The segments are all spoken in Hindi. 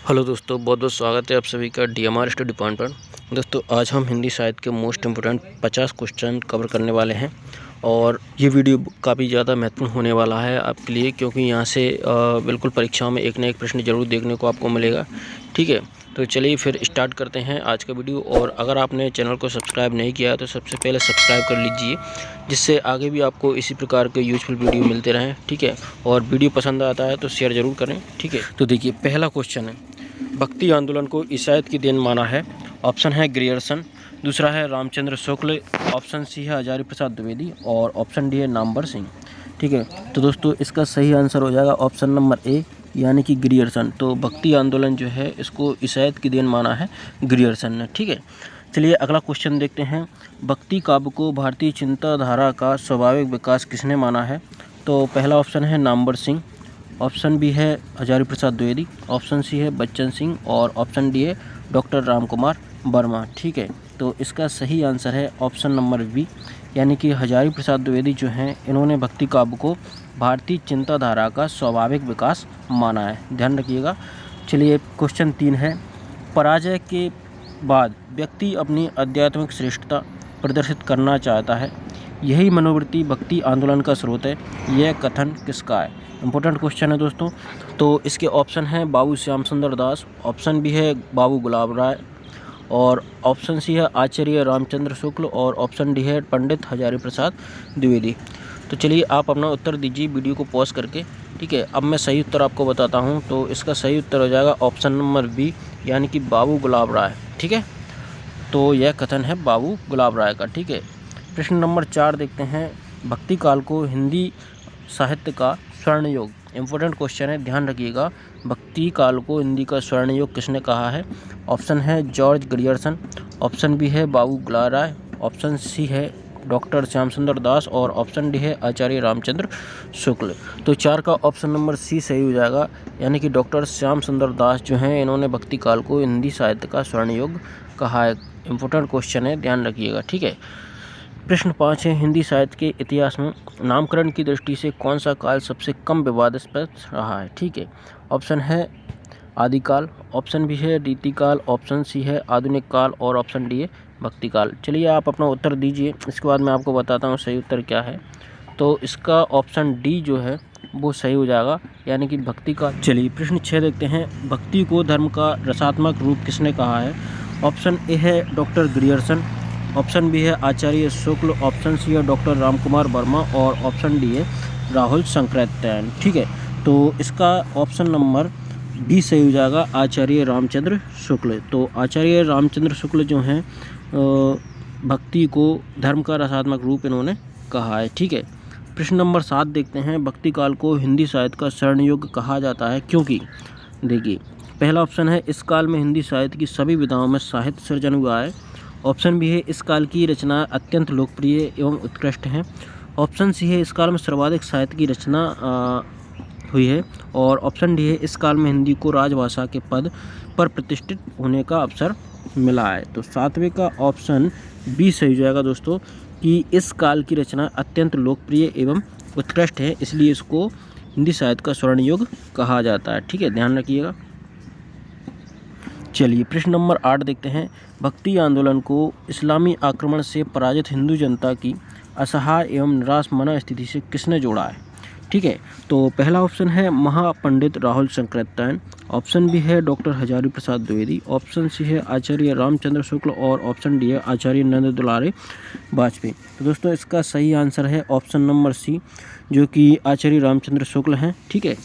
हेलो दोस्तों, बहुत बहुत स्वागत है आप सभी का DMR स्टडी पॉइंट पर। दोस्तों, आज हम हिंदी साहित्य के मोस्ट इम्पोर्टेंट 50 क्वेश्चन कवर करने वाले हैं और ये वीडियो काफ़ी ज़्यादा महत्वपूर्ण होने वाला है आपके लिए, क्योंकि यहाँ से बिल्कुल परीक्षाओं में एक ना एक प्रश्न जरूर देखने को आपको मिलेगा। ठीक है, तो चलिए फिर स्टार्ट करते हैं आज का वीडियो। और अगर आपने चैनल को सब्सक्राइब नहीं किया है तो सबसे पहले सब्सक्राइब कर लीजिए, जिससे आगे भी आपको इसी प्रकार के यूजफुल वीडियो मिलते रहें। ठीक है, और वीडियो पसंद आता है तो शेयर ज़रूर करें। ठीक है, तो देखिए पहला क्वेश्चन है, भक्ति आंदोलन को ईसाइत की देन माना है। ऑप्शन है ग्रियर्सन, दूसरा है रामचंद्र शुक्ल, ऑप्शन सी है हजारी प्रसाद द्विवेदी और ऑप्शन डी है नामवर सिंह। ठीक है, तो दोस्तों इसका सही आंसर हो जाएगा ऑप्शन नंबर ए, यानी कि ग्रियर्सन। तो भक्ति आंदोलन जो है इसको ईसाइत की देन माना है ग्रियर्सन ने। ठीक है, चलिए अगला क्वेश्चन देखते हैं। भक्ति काव्य को भारतीय चिंताधारा का स्वाभाविक विकास किसने माना है? तो पहला ऑप्शन है नामवर सिंह, ऑप्शन बी है हजारी प्रसाद द्विवेदी, ऑप्शन सी है बच्चन सिंह और ऑप्शन डी है डॉक्टर रामकुमार वर्मा। ठीक है, तो इसका सही आंसर है ऑप्शन नंबर बी, यानी कि हजारी प्रसाद द्विवेदी जो हैं इन्होंने भक्ति काव्य को भारतीय चिंताधारा का स्वाभाविक विकास माना है, ध्यान रखिएगा। चलिए क्वेश्चन 3 है, पराजय के बाद व्यक्ति अपनी आध्यात्मिक श्रेष्ठता प्रदर्शित करना चाहता है, यही मनोवृत्ति भक्ति आंदोलन का स्रोत है, यह कथन किसका है? इंपॉर्टेंट क्वेश्चन है दोस्तों। तो इसके ऑप्शन हैं बाबू श्याम सुंदर दास, ऑप्शन बी है बाबू गुलाब राय और ऑप्शन सी है आचार्य रामचंद्र शुक्ल और ऑप्शन डी है पंडित हजारी प्रसाद द्विवेदी। तो चलिए आप अपना उत्तर दीजिए वीडियो को पॉज करके। ठीक है, अब मैं सही उत्तर आपको बताता हूँ। तो इसका सही उत्तर हो जाएगा ऑप्शन नंबर बी, यानी कि बाबू गुलाब राय। ठीक है, तो यह कथन है बाबू गुलाब राय का। ठीक है, प्रश्न नंबर 4 देखते हैं। भक्ति काल को हिंदी साहित्य का स्वर्ण युग, इम्पोर्टेंट क्वेश्चन है, ध्यान रखिएगा। भक्ति काल को हिंदी का स्वर्ण युग किसने कहा है? ऑप्शन है जॉर्ज ग्रियर्सन, ऑप्शन बी है बाबू गुलाब राय, ऑप्शन सी है डॉक्टर श्याम सुंदर दास और ऑप्शन डी है आचार्य रामचंद्र शुक्ल। तो 4 का ऑप्शन नंबर सी सही हो जाएगा, यानी कि डॉक्टर श्याम सुंदर दास जो हैं इन्होंने भक्ति काल को हिंदी साहित्य का स्वर्ण युग कहा है। इम्पोर्टेंट क्वेश्चन है, ध्यान रखिएगा। ठीक है, प्रश्न 5 है, हिंदी साहित्य के इतिहास में नामकरण की दृष्टि से कौन सा काल सबसे कम विवादास्पद रहा है? ठीक है, ऑप्शन है आदिकाल, ऑप्शन बी है रीतिकाल, ऑप्शन सी है आधुनिक काल और ऑप्शन डी है भक्ति काल। चलिए आप अपना उत्तर दीजिए, इसके बाद मैं आपको बताता हूँ सही उत्तर क्या है। तो इसका ऑप्शन डी जो है वो सही हो जाएगा, यानी कि भक्ति काल। चलिए प्रश्न 6 देखते हैं। भक्ति को धर्म का रसात्मक रूप किसने कहा है? ऑप्शन ए है डॉक्टर ग्रियर्सन, ऑप्शन बी है आचार्य शुक्ल, ऑप्शन सी है डॉक्टर रामकुमार वर्मा और ऑप्शन डी है राहुल शंकराचार्य। ठीक है, तो इसका ऑप्शन नंबर डी सही हो जाएगा, आचार्य रामचंद्र शुक्ल। तो आचार्य रामचंद्र शुक्ल जो हैं भक्ति को धर्म का रसात्मक रूप इन्होंने कहा है। ठीक है, प्रश्न नंबर 7 देखते हैं। भक्ति काल को हिंदी साहित्य का स्वर्ण युग कहा जाता है क्योंकि? देखिए पहला ऑप्शन है इस काल में हिंदी साहित्य की सभी विधाओं में साहित्य सृजन हुआ है, ऑप्शन बी है इस काल की रचना अत्यंत लोकप्रिय एवं उत्कृष्ट हैं, ऑप्शन सी है इस काल में सर्वाधिक साहित्य की रचना हुई है और ऑप्शन डी है इस काल में हिंदी को राजभाषा के पद पर प्रतिष्ठित होने का अवसर मिला है। तो 7वें का ऑप्शन बी सही हो जाएगा दोस्तों, कि इस काल की रचना अत्यंत लोकप्रिय एवं उत्कृष्ट है, इसलिए इसको हिंदी साहित्य का स्वर्ण युग कहा जाता है। ठीक है, ध्यान रखिएगा। चलिए प्रश्न नंबर 8 देखते हैं। भक्ति आंदोलन को इस्लामी आक्रमण से पराजित हिंदू जनता की असहाय एवं निराश मना स्थिति से किसने जोड़ा है? ठीक है, तो पहला ऑप्शन है महापंडित राहुल शंकराचार्य, ऑप्शन बी है doctor Hazari Prasad Dwivedi, option C है आचार्य रामचंद्र शुक्ल और ऑप्शन डी है आचार्य नंद दुलारे वाजपेयी। तो दोस्तों इसका सही आंसर है ऑप्शन नंबर सी, जो कि आचार्य रामचंद्र शुक्ल हैं। ठीक है,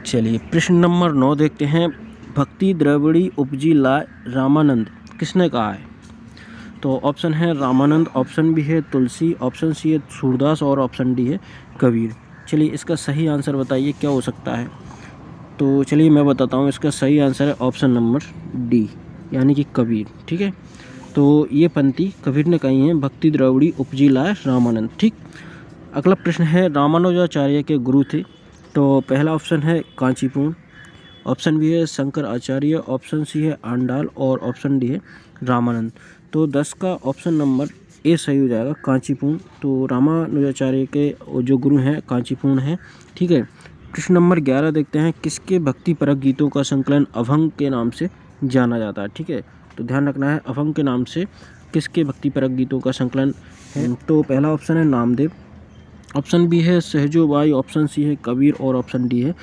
चलिए प्रश्न नंबर 9 देखते हैं। भक्ति द्रविड़ी उपजी लाए रामानंद किसने कहा है? तो ऑप्शन है रामानंद, ऑप्शन बी है तुलसी, ऑप्शन सी है सूरदास और ऑप्शन डी है कबीर। चलिए इसका सही आंसर बताइए क्या हो सकता है? तो चलिए मैं बताता हूँ, इसका सही आंसर है ऑप्शन नंबर डी, यानी कि कबीर। ठीक है, तो ये पंक्ति कबीर ने कही है, भक्ति द्रविड़ी उपजी लाए रामानंद। ठीक, अगला प्रश्न है, रामानुजाचार्य के गुरु थे? तो पहला ऑप्शन है कांचीपुरम, ऑप्शन बी है शंकर आचार्य, ऑप्शन सी है आंडाल और ऑप्शन डी है रामानंद। तो 10 का ऑप्शन नंबर ए सही हो जाएगा, कांचीपुरम। तो रामानुजाचार्य के जो गुरु हैं कांचीपुरम हैं। ठीक है, प्रश्न नंबर 11 देखते हैं, किसके भक्तिपरक गीतों का संकलन अभंग के नाम से जाना जाता है। ठीक है, तो ध्यान रखना है अभंग के नाम से किसके भक्तिपरक गीतों का संकलन है। तो पहला ऑप्शन है नामदेव, ऑप्शन बी है सहजोबाई, ऑप्शन सी है कबीर और ऑप्शन डी है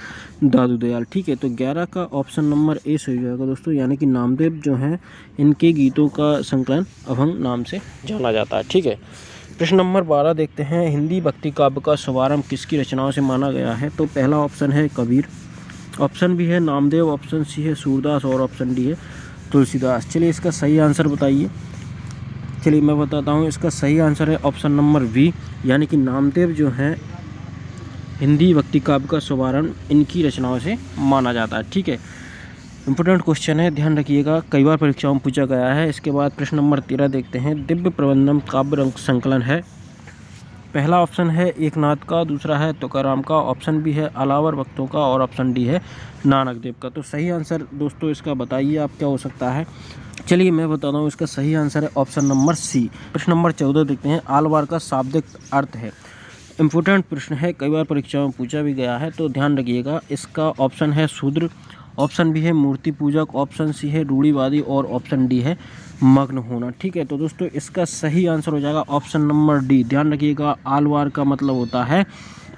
दादू दयाल। ठीक है, तो 11 का ऑप्शन नंबर ए सही हो जाएगा दोस्तों, यानी कि नामदेव जो हैं इनके गीतों का संकलन अभंग नाम से जाना जाता है। ठीक है, प्रश्न नंबर 12 देखते हैं, हिंदी भक्ति काव्य का शुभारंभ किसकी रचनाओं से माना गया है। तो पहला ऑप्शन है कबीर, ऑप्शन बी है नामदेव, ऑप्शन सी है सूरदास और ऑप्शन डी है तुलसीदास। चलिए इसका सही आंसर बताइए। चलिए मैं बताता हूँ, इसका सही आंसर है ऑप्शन नंबर बी, यानी कि नामदेव जो हैं हिंदी भक्ति काव्य का शुभारंभ इनकी रचनाओं से माना जाता है। ठीक है, इंपॉर्टेंट क्वेश्चन है, ध्यान रखिएगा, कई बार परीक्षाओं में पूछा गया है। इसके बाद प्रश्न नंबर 13 देखते हैं, दिव्य प्रबंधम काव्य रंग संकलन है। पहला ऑप्शन है एकनाथ का, दूसरा है तुकाराम का, ऑप्शन बी है अलावर भक्तों का और ऑप्शन डी है नानक देव का। तो सही आंसर दोस्तों इसका बताइए आप क्या हो सकता है। चलिए मैं बताता हूँ, इसका सही आंसर है ऑप्शन नंबर सी। प्रश्न नंबर 14 देखते हैं, आलवार का शाब्दिक अर्थ है। इम्पोर्टेंट प्रश्न है, कई बार परीक्षाओं में पूछा भी गया है, तो ध्यान रखिएगा। इसका ऑप्शन है शूद्र, ऑप्शन बी है मूर्ति पूजक, ऑप्शन सी है रूढ़िवादी और ऑप्शन डी है मग्न होना। ठीक है, तो दोस्तों इसका सही आंसर हो जाएगा ऑप्शन नंबर डी। ध्यान रखिएगा, आलवार का मतलब होता है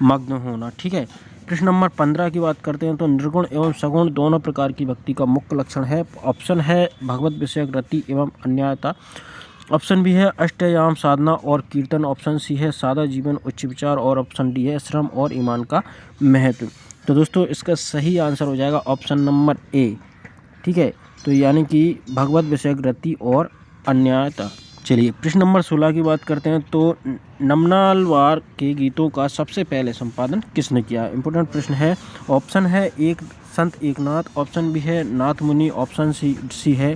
मग्न होना। ठीक है, प्रश्न नंबर 15 की बात करते हैं, तो निर्गुण एवं सगुण दोनों प्रकार की भक्ति का मुख्य लक्षण है। ऑप्शन है भगवत विषयक रति एवं अन्यता, ऑप्शन बी है अष्टयाम साधना और कीर्तन, ऑप्शन सी है सादा जीवन उच्च विचार और ऑप्शन डी है श्रम और ईमान का महत्व। तो दोस्तों इसका सही आंसर हो जाएगा ऑप्शन नंबर ए। ठीक है, तो यानी कि भगवत विषयक रति और अन्यता। चलिए प्रश्न नंबर 16 की बात करते हैं, तो नमनालवार के गीतों का सबसे पहले संपादन किसने किया। इंपॉर्टेंट प्रश्न है, ऑप्शन है एक संत एकनाथ, ऑप्शन बी है नाथ मुनि, ऑप्शन सी है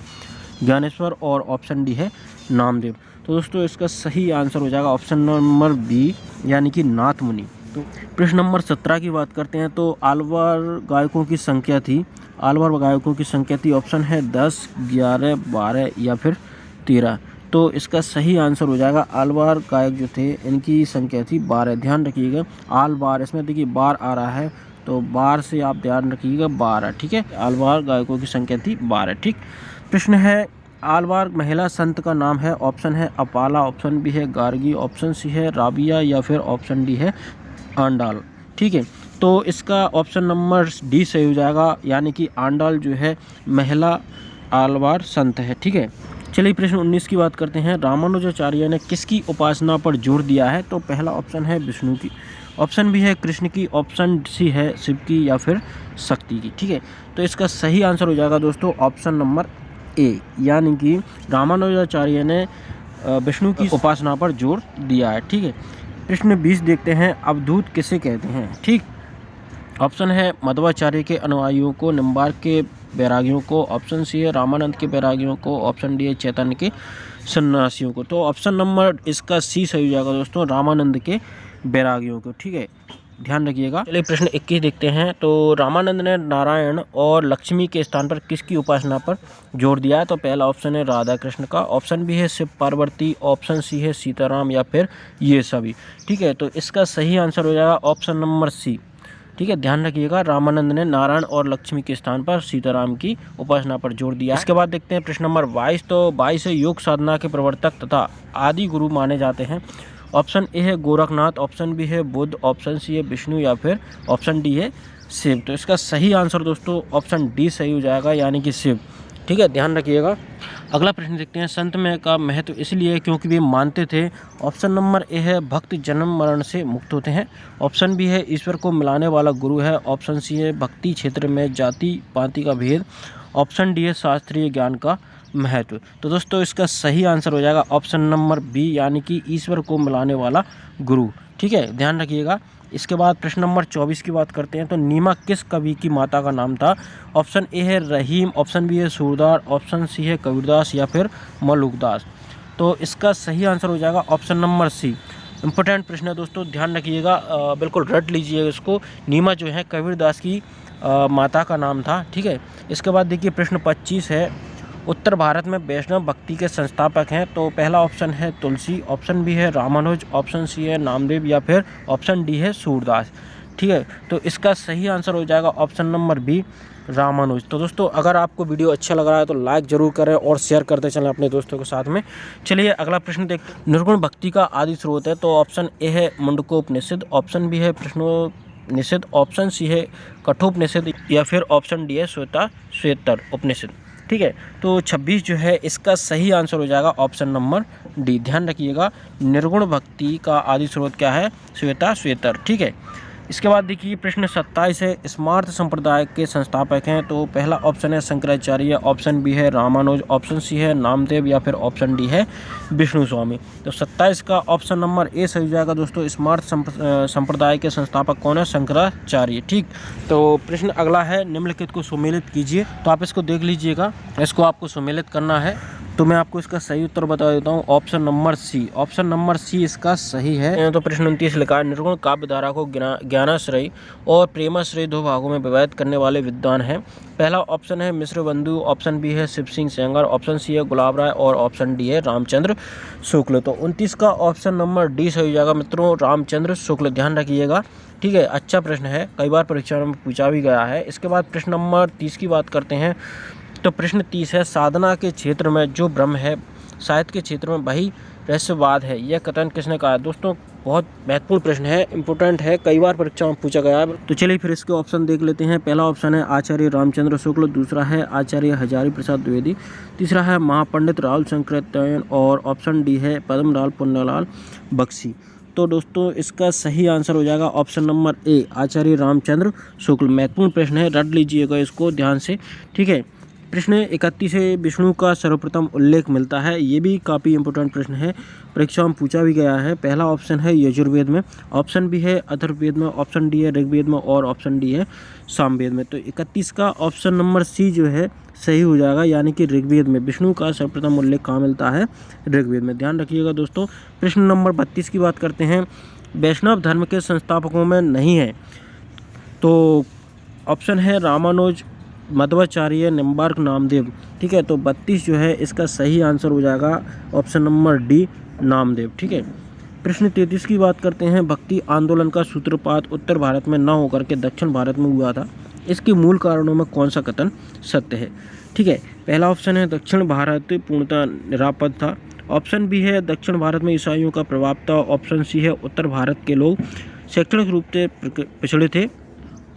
ज्ञानेश्वर और ऑप्शन डी है नामदेव। तो दोस्तों इसका सही आंसर हो जाएगा ऑप्शन नंबर बी, यानी कि नाथ मुनि। तो प्रश्न नंबर 17 की बात करते हैं, तो आलवार गायकों की संख्या थी, आलवार गायकों की संख्या थी, ऑप्शन है 10, 11, 12 या फिर 13। तो इसका सही आंसर हो जाएगा, आलवार गायक जो थे इनकी संख्या थी 12। ध्यान रखिएगा, आलवार इसमें देखिए बार आ रहा है, तो बार से आप ध्यान रखिएगा 12। ठीक है, आलवार गायकों की संख्या थी 12। ठीक, प्रश्न है, आलवार महिला संत का नाम है। ऑप्शन है अपाला, ऑप्शन बी है गार्गी, ऑप्शन सी है राबिया या फिर ऑप्शन डी है आंडाल। ठीक है, तो इसका ऑप्शन नंबर डी सही हो जाएगा, यानी कि आंडाल जो है महिला आलवार संत है। ठीक है, चलिए प्रश्न 19 की बात करते हैं, रामानुजाचार्य ने किसकी उपासना पर जोर दिया है। तो पहला ऑप्शन है विष्णु की, ऑप्शन बी है कृष्ण की, ऑप्शन सी है शिव की या फिर शक्ति की। ठीक है, तो इसका सही आंसर हो जाएगा दोस्तों ऑप्शन नंबर ए, यानी कि रामानुजाचार्य ने विष्णु की उपासना पर जोर दिया है। ठीक है, प्रश्न 20 देखते हैं, अवधूत किसे कहते हैं। ठीक, ऑप्शन है मध्वाचार्य के अनुयायियों को, निम्बार्क के बैरागियों को, ऑप्शन सी है रामानंद के बैरागियों को, ऑप्शन डी है चैतन्य के सन्यासियों को। तो ऑप्शन नंबर इसका सी सही हो जाएगा दोस्तों, रामानंद के बैरागियों को। ठीक है, ध्यान रखिएगा। चलिए प्रश्न 21 देखते हैं, तो रामानंद ने नारायण और लक्ष्मी के स्थान पर किसकी उपासना पर जोर दिया है। तो पहला ऑप्शन है राधा कृष्ण का, ऑप्शन बी है शिव पार्वती, ऑप्शन सी है सीताराम या फिर ये सभी। ठीक है, तो इसका सही आंसर हो जाएगा ऑप्शन नंबर सी। ठीक है, ध्यान रखिएगा, रामानंद ने नारायण और लक्ष्मी के स्थान पर सीताराम की उपासना पर जोर दिया। इसके बाद देखते हैं प्रश्न नंबर 22, तो 22 योग साधना के प्रवर्तक तथा आदि गुरु माने जाते हैं। ऑप्शन ए है गोरखनाथ, ऑप्शन बी है बुद्ध, ऑप्शन सी है विष्णु या फिर ऑप्शन डी है शिव। तो इसका सही आंसर दोस्तों ऑप्शन डी सही हो जाएगा, यानी कि शिव। ठीक है, ध्यान रखिएगा। अगला प्रश्न देखते हैं, संत में का महत्व इसलिए क्योंकि वे मानते थे। ऑप्शन नंबर ए है भक्त जन्म मरण से मुक्त होते हैं, ऑप्शन बी है ईश्वर को मिलाने वाला गुरु है, ऑप्शन सी है भक्ति क्षेत्र में जाति पाति का भेद, ऑप्शन डी है शास्त्रीय ज्ञान का महत्व। तो दोस्तों इसका सही आंसर हो जाएगा ऑप्शन नंबर बी, यानी कि ईश्वर को मिलाने वाला गुरु। ठीक है, ध्यान रखिएगा। इसके बाद प्रश्न नंबर 24 की बात करते हैं, तो नीमा किस कवि की माता का नाम था। ऑप्शन ए है रहीम, ऑप्शन बी है सूरदास, ऑप्शन सी है कबीरदास या फिर मलुकदास। तो इसका सही आंसर हो जाएगा ऑप्शन नंबर सी। इंपॉर्टेंट प्रश्न है दोस्तों, ध्यान रखिएगा, बिल्कुल रट लीजिए इसको। नीमा जो है कबीरदास की माता का नाम था। ठीक है, इसके बाद देखिए प्रश्न 25 है, उत्तर भारत में वैष्णव भक्ति के संस्थापक हैं। तो पहला ऑप्शन है तुलसी, ऑप्शन बी है रामानुज, ऑप्शन सी है नामदेव या फिर ऑप्शन डी है सूरदास। ठीक है, तो इसका सही आंसर हो जाएगा ऑप्शन नंबर बी, रामानुज। तो दोस्तों अगर आपको वीडियो अच्छा लग रहा है तो लाइक जरूर करें और शेयर करते चलें अपने दोस्तों के साथ में। चलिए अगला प्रश्न देखते हैं। निर्गुण भक्ति का आदि स्रोत है, तो ऑप्शन ए है मुंडकोपनिषद, ऑप्शन बी है प्रश्नोपनिषद, ऑप्शन सी है कठोपनिषद या फिर ऑप्शन डी है श्वेतर उपनिषद। ठीक है, तो 26 जो है इसका सही आंसर हो जाएगा ऑप्शन नंबर डी। ध्यान रखिएगा, निर्गुण भक्ति का आदि स्रोत क्या है? श्वेतर। ठीक है, इसके बाद देखिए प्रश्न 27 है, स्मार्त संप्रदाय के संस्थापक हैं, तो पहला ऑप्शन है शंकराचार्य, ऑप्शन बी है रामानुज, ऑप्शन सी है नामदेव या फिर ऑप्शन डी है विष्णु स्वामी। तो 27 का ऑप्शन नंबर ए सही हो जाएगा दोस्तों। स्मार्त संप्रदाय के संस्थापक कौन है? शंकराचार्य। ठीक, तो प्रश्न अगला है, निम्नलिखित को सुमेलित कीजिए। तो आप इसको देख लीजिएगा, इसको आपको सुमेलित करना है। तो मैं आपको इसका सही उत्तर बता देता हूँ, option number C. Option number C इसका सही है। तो प्रश्न 29 लिखा है, निर्गुण काव्य धारा को ज्ञानाश्रय और प्रेमाश्रय दो भागों में विभाजित करने वाले विद्वान हैं। पहला ऑप्शन है मिश्र बंधु, ऑप्शन बी है शिव सिंह सेंगर, ऑप्शन सी है गुलाब राय और ऑप्शन डी है रामचंद्र शुक्ल। तो 29 का ऑप्शन नंबर डी सही हो जाएगा मित्रों, रामचंद्र शुक्ल। ध्यान रखिएगा, ठीक है, अच्छा प्रश्न है, कई बार परीक्षा में पूछा भी गया है। इसके बाद प्रश्न नंबर 30 की बात करते हैं। तो प्रश्न 30 है, साधना के क्षेत्र में जो ब्रह्म है, साहित्य के क्षेत्र में वही रहस्यवाद है, यह कथन किसने कहा है? दोस्तों बहुत महत्वपूर्ण प्रश्न है, इंपॉर्टेंट है, कई बार परीक्षा में पूछा गया है। तो चलिए फिर इसके ऑप्शन देख लेते हैं। पहला ऑप्शन है आचार्य रामचंद्र शुक्ल, दूसरा है आचार्य हजारी प्रसाद द्विवेदी, तीसरा है महापंडित राहुल शंकराचार्य और ऑप्शन डी है पद्मलाल पुन्नालाल बख्शी। तो दोस्तों इसका सही आंसर हो जाएगा ऑप्शन नंबर ए, आचार्य रामचंद्र शुक्ल। महत्वपूर्ण प्रश्न है, रट लीजिएगा इसको ध्यान से। ठीक है, प्रश्न 31 से विष्णु का सर्वप्रथम उल्लेख मिलता है, ये भी काफ़ी इंपॉर्टेंट प्रश्न है, परीक्षा में पूछा भी गया है। पहला ऑप्शन है यजुर्वेद में, ऑप्शन बी है अथर्ववेद में, ऑप्शन डी है ऋग्वेद में और ऑप्शन डी है सामवेद में। तो 31 का ऑप्शन नंबर सी जो है सही हो जाएगा, यानी कि ऋग्वेद में विष्णु का सर्वप्रथम उल्लेख कहाँ मिलता है? ऋग्वेद में। ध्यान रखिएगा दोस्तों। प्रश्न नंबर 32 की बात करते हैं, वैष्णव धर्म के संस्थापकों में नहीं है, तो ऑप्शन है रामानुज, मध्वाचार्य, निम्बार्क, नामदेव। ठीक है, तो 32 जो है इसका सही आंसर हो जाएगा ऑप्शन नंबर डी, नामदेव। ठीक है, प्रश्न 33 की बात करते हैं, भक्ति आंदोलन का सूत्रपात उत्तर भारत में न होकर के दक्षिण भारत में हुआ था, इसके मूल कारणों में कौन सा कथन सत्य है? ठीक है, पहला ऑप्शन है दक्षिण भारत पूर्णतः निरापद था, ऑप्शन बी है दक्षिण भारत में ईसाइयों का प्रभाव था, ऑप्शन सी है उत्तर भारत के लोग शैक्षणिक रूप से पिछड़े थे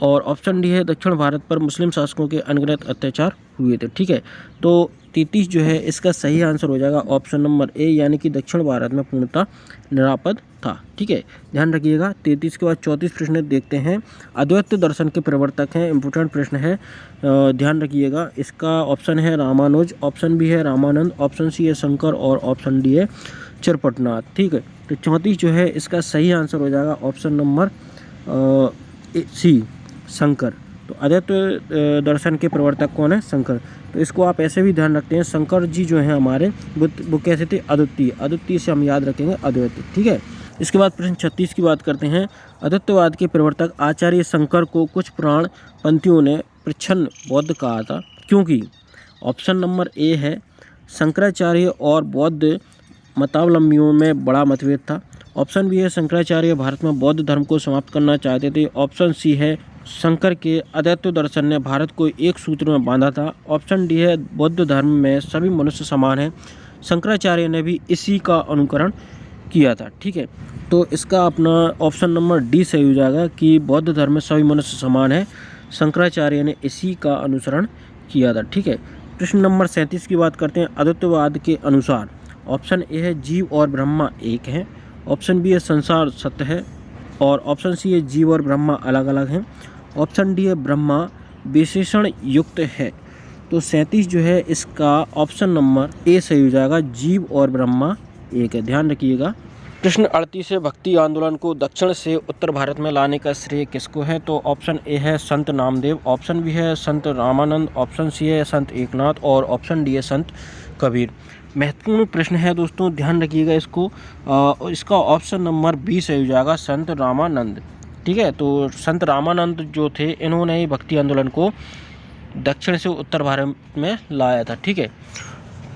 और ऑप्शन डी है दक्षिण भारत पर मुस्लिम शासकों के अनगिनत अत्याचार हुए थे। ठीक है, तो 33 जो है इसका सही आंसर हो जाएगा ऑप्शन नंबर ए, यानी कि दक्षिण भारत में पूर्णतः निरापद था। ठीक है, ध्यान रखिएगा। 33 के बाद 34 प्रश्न देखते हैं, अद्वैत दर्शन के प्रवर्तक हैं, इंपोर्टेंट प्रश्न है, ध्यान रखिएगा। इसका ऑप्शन है रामानुज, ऑप्शन बी है रामानंद, ऑप्शन सी है शंकर और ऑप्शन डी है चरपटनाथ। ठीक है, तो 34 जो है इसका सही आंसर हो जाएगा ऑप्शन नंबर सी, शंकर। तो अद्वैत दर्शन के प्रवर्तक कौन है? शंकर। तो इसको आप ऐसे भी ध्यान रखते हैं, शंकर जी जो हैं हमारे वो कैसे थे? अद्वितीय। अद्वितीय से हम याद रखेंगे अद्वैत। ठीक है, इसके बाद प्रश्न 36 की बात करते हैं, अद्वैतवाद के प्रवर्तक आचार्य शंकर को कुछ पुराण पंथियों ने प्रच्छन्न बौद्ध कहा था, क्योंकि ऑप्शन नंबर ए है शंकराचार्य और बौद्ध मतावलंबियों में बड़ा मतभेद था, ऑप्शन बी है शंकराचार्य भारत में बौद्ध धर्म को समाप्त करना चाहते थे, ऑप्शन सी है शंकर के अद्वैत दर्शन ने भारत को एक सूत्र में बांधा था, ऑप्शन डी है बौद्ध धर्म में सभी मनुष्य समान हैं, शंकराचार्य ने भी इसी का अनुकरण किया था। ठीक है, तो इसका अपना ऑप्शन नंबर डी सही हो जाएगा कि बौद्ध धर्म में सभी मनुष्य समान है, शंकराचार्य ने इसी का अनुसरण किया था। ठीक है, प्रश्न नंबर 37 की बात करते हैं, अद्वैतवाद के अनुसार ऑप्शन ए है जीव और ब्रह्मा एक है, ऑप्शन बी है संसार सत्य है और ऑप्शन सी है जीव और ब्रह्मा अलग अलग हैं, ऑप्शन डी है ब्रह्मा विशेषण युक्त है। तो 37 जो है इसका ऑप्शन नंबर ए सही हो जाएगा, जीव और ब्रह्मा एक है। ध्यान रखिएगा। प्रश्न 38 है, भक्ति आंदोलन को दक्षिण से उत्तर भारत में लाने का श्रेय किसको है? तो ऑप्शन ए है संत नामदेव, ऑप्शन बी है संत रामानंद, ऑप्शन सी है संत एकनाथ और ऑप्शन डी है संत कबीर। महत्वपूर्ण प्रश्न है दोस्तों, ध्यान रखिएगा इसको। इसका ऑप्शन नंबर बी सही हो जाएगा, संत रामानंद। ठीक है, तो संत रामानंद जो थे इन्होंने ही भक्ति आंदोलन को दक्षिण से उत्तर भारत में लाया था। ठीक है,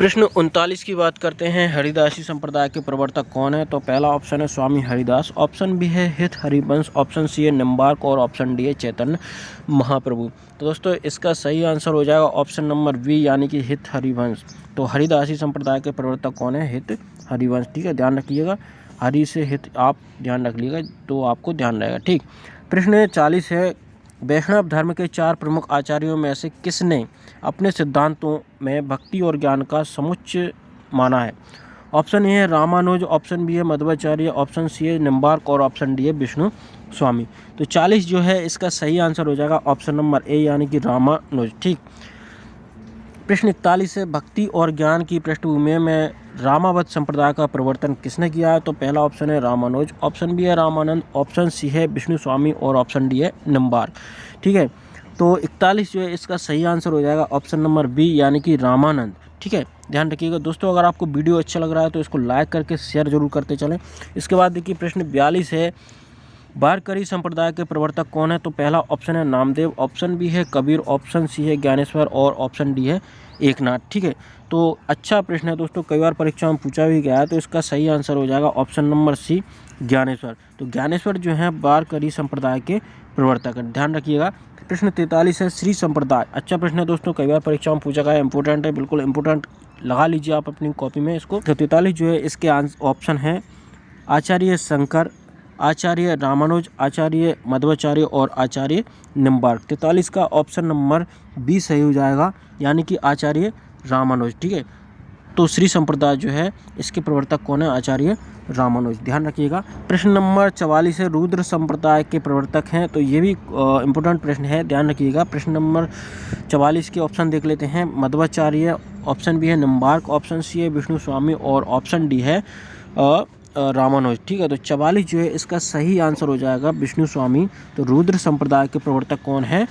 प्रश्न 39 की बात करते हैं। हरिदासी संप्रदाय के प्रवर्तक कौन है? तो पहला ऑप्शन है स्वामी हरिदास, ऑप्शन बी है हित हरिवंश, ऑप्शन सी है निम्बार्क और ऑप्शन डी है चैतन्य महाप्रभु। तो दोस्तों इसका सही आंसर हो जाएगा ऑप्शन नंबर बी यानी कि हित हरिवंश। तो हरिदासी संप्रदाय के प्रवर्तक कौन है? हित हरिवंश। ठीक है, ध्यान रखिएगा, हरि से हित आप ध्यान रख लीजिएगा तो आपको ध्यान रहेगा। ठीक, प्रश्न 40 है वैष्णव धर्म के 4 प्रमुख आचार्यों में से किसने अपने सिद्धांतों में भक्ति और ज्ञान का समुच्चय माना है? ऑप्शन ए है रामानुज, ऑप्शन बी है मध्वाचार्य, ऑप्शन सी है निम्बार्क और ऑप्शन डी है विष्णु स्वामी। तो 40 जो है इसका सही आंसर हो जाएगा ऑप्शन नंबर ए यानी कि रामानुज। ठीक, प्रश्न 41 है भक्ति और ज्ञान की पृष्ठभूमि में रामावत संप्रदाय का प्रवर्तन किसने किया है? तो पहला ऑप्शन है रामानुज, ऑप्शन बी है रामानंद, ऑप्शन सी है विष्णु स्वामी और ऑप्शन डी है निम्बार्क। ठीक है, तो 41 जो है इसका सही आंसर हो जाएगा ऑप्शन नंबर बी यानी कि रामानंद। ठीक है, ध्यान रखिएगा दोस्तों, अगर आपको वीडियो अच्छा लग रहा है तो इसको लाइक करके शेयर जरूर करते चलें। इसके बाद देखिए प्रश्न 42 है वारकरी संप्रदाय के प्रवर्तक कौन है? तो पहला ऑप्शन है नामदेव, ऑप्शन बी है कबीर, ऑप्शन सी है ज्ञानेश्वर और ऑप्शन डी है एकनाथ। ठीक है, तो अच्छा प्रश्न है दोस्तों, कई बार परीक्षा में पूछा भी गया है, तो इसका सही आंसर हो जाएगा ऑप्शन नंबर सी ज्ञानेश्वर। तो ज्ञानेश्वर जो है वारकरी संप्रदाय के प्रवर्तक है, ध्यान रखिएगा। प्रश्न 43 है श्री संप्रदाय। अच्छा प्रश्न है दोस्तों, कई बार परीक्षा में पूछा गया है, इंपॉर्टेंट है, बिल्कुल इंपॉर्टेंट लगा लीजिए आप अपनी कॉपी में इसको। तो 43 जो है इसके ऑप्शन है आचार्य शंकर, आचार्य रामानुज, आचार्य मध्वाचार्य और आचार्य निम्बार्क। 43 का ऑप्शन नंबर बी सही हो जाएगा यानी कि आचार्य रामानुज। ठीक है, तो श्री संप्रदाय जो है इसके प्रवर्तक कौन है? आचार्य रामानुज, ध्यान रखिएगा। प्रश्न नंबर 44 है रुद्र संप्रदाय के प्रवर्तक हैं, तो ये भी इम्पोर्टेंट प्रश्न है, ध्यान रखिएगा। प्रश्न नंबर 44 के ऑप्शन देख लेते हैं। मध्वाचार्य, ऑप्शन बी है निम्बार्क, ऑप्शन सी है विष्णु स्वामी और ऑप्शन डी है रामानुज। ठीक है, तो 44 जो है इसका सही आंसर हो जाएगा विष्णु स्वामी। तो रुद्र संप्रदाय के प्रवर्तक कौन है?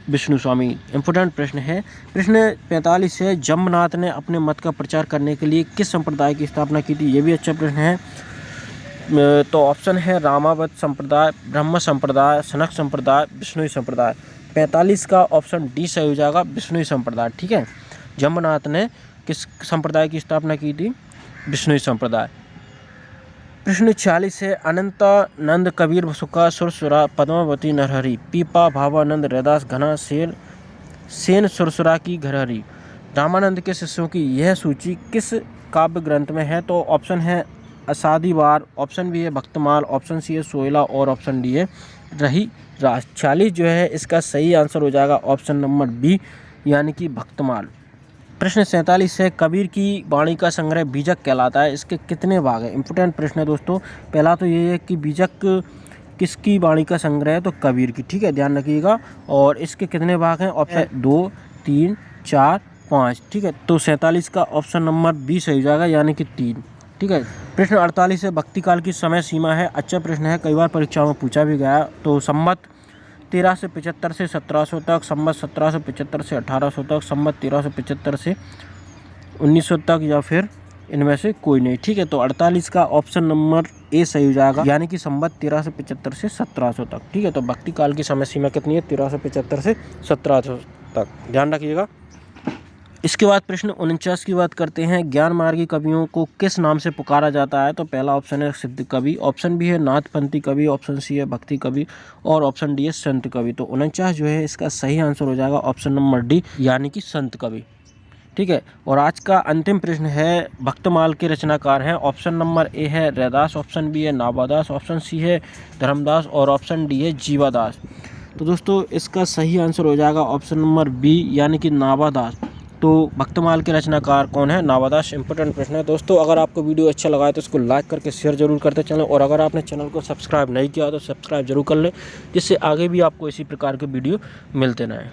विष्णु स्वामी। इंपोर्टेंट प्रश्न है। प्रश्न 45 है जम्बनाथ ने अपने मत का प्रचार करने के लिए किस संप्रदाय की स्थापना की थी? ये भी अच्छा प्रश्न है। तो ऑप्शन है रामावत संप्रदाय, ब्रह्म संप्रदाय, सनक संप्रदाय, विष्णुई संप्रदाय। 45 का ऑप्शन डी सही हो जाएगा, विष्णुई संप्रदाय। ठीक है, जम्बनाथ ने किस संप्रदाय की स्थापना की थी? विष्णुई संप्रदाय। प्रश्न 46 है अनंतानंद, कबीर, सुका, सुरसुरा, पद्मावती, नरहरि, पीपा, भावानंद, रैदास, घना, सेन सुरसुरा की घरहरि। रामानंद के शिष्यों की यह सूची किस काव्य ग्रंथ में है? तो ऑप्शन है असादीवार, ऑप्शन बी है भक्तमाल, ऑप्शन सी है सोयला और ऑप्शन डी है रही रास। 46 जो है इसका सही आंसर हो जाएगा ऑप्शन नंबर बी यानी कि भक्तमाल। प्रश्न 47 है कबीर की वाणी का संग्रह बीजक कहलाता है, इसके कितने भाग हैं? इंपोर्टेंट प्रश्न है दोस्तों। पहला तो ये है कि बीजक किसकी वाणी का संग्रह है? तो कबीर की। ठीक है, ध्यान रखिएगा। और इसके कितने भाग हैं? ऑप्शन 2, 3, 4, 5। ठीक है, तो 47 का ऑप्शन नंबर बी सही हो जाएगा यानी कि 3। ठीक है, प्रश्न 48 है भक्ति काल की समय सीमा है। अच्छा प्रश्न है, कई बार परीक्षाओं में पूछा भी गया। तो संवत 1375 से 1700 तक, संवत 1775 से 1800 तक, संवत 1375 से 1900 तक, या फिर इनमें से कोई नहीं। ठीक है, तो 48 का ऑप्शन नंबर ए सही हो जाएगा यानी कि संवत 1375 से 1700 तक। ठीक है, तो भक्ति काल की समय सीमा कितनी है? 1375 से 1700 तक, ध्यान रखिएगा। इसके बाद प्रश्न 49 की बात करते हैं। ज्ञान मार्गी कवियों को किस नाम से पुकारा जाता है? तो पहला ऑप्शन है सिद्ध कवि, ऑप्शन बी है नाथपंथी कवि, ऑप्शन सी है भक्ति कवि और ऑप्शन डी है संत कवि। तो 49 जो है इसका सही आंसर हो जाएगा ऑप्शन नंबर डी यानी कि संत कवि। ठीक है, और आज का अंतिम प्रश्न है भक्तमाल के रचनाकार हैं। ऑप्शन नंबर ए है रैदास, ऑप्शन बी है नाबादास, ऑप्शन सी है धर्मदास और ऑप्शन डी है जीवादास। तो दोस्तों इसका सही आंसर हो जाएगा ऑप्शन नंबर बी यानी कि नाबादास। तो भक्तमाल के रचनाकार कौन है? नाबादास। इंपॉर्टेंट प्रश्न है दोस्तों। अगर आपको वीडियो अच्छा लगा है तो इसको लाइक करके शेयर जरूर करते चलें, और अगर आपने चैनल को सब्सक्राइब नहीं किया तो सब्सक्राइब जरूर कर लें, जिससे आगे भी आपको इसी प्रकार के वीडियो मिलते रहें।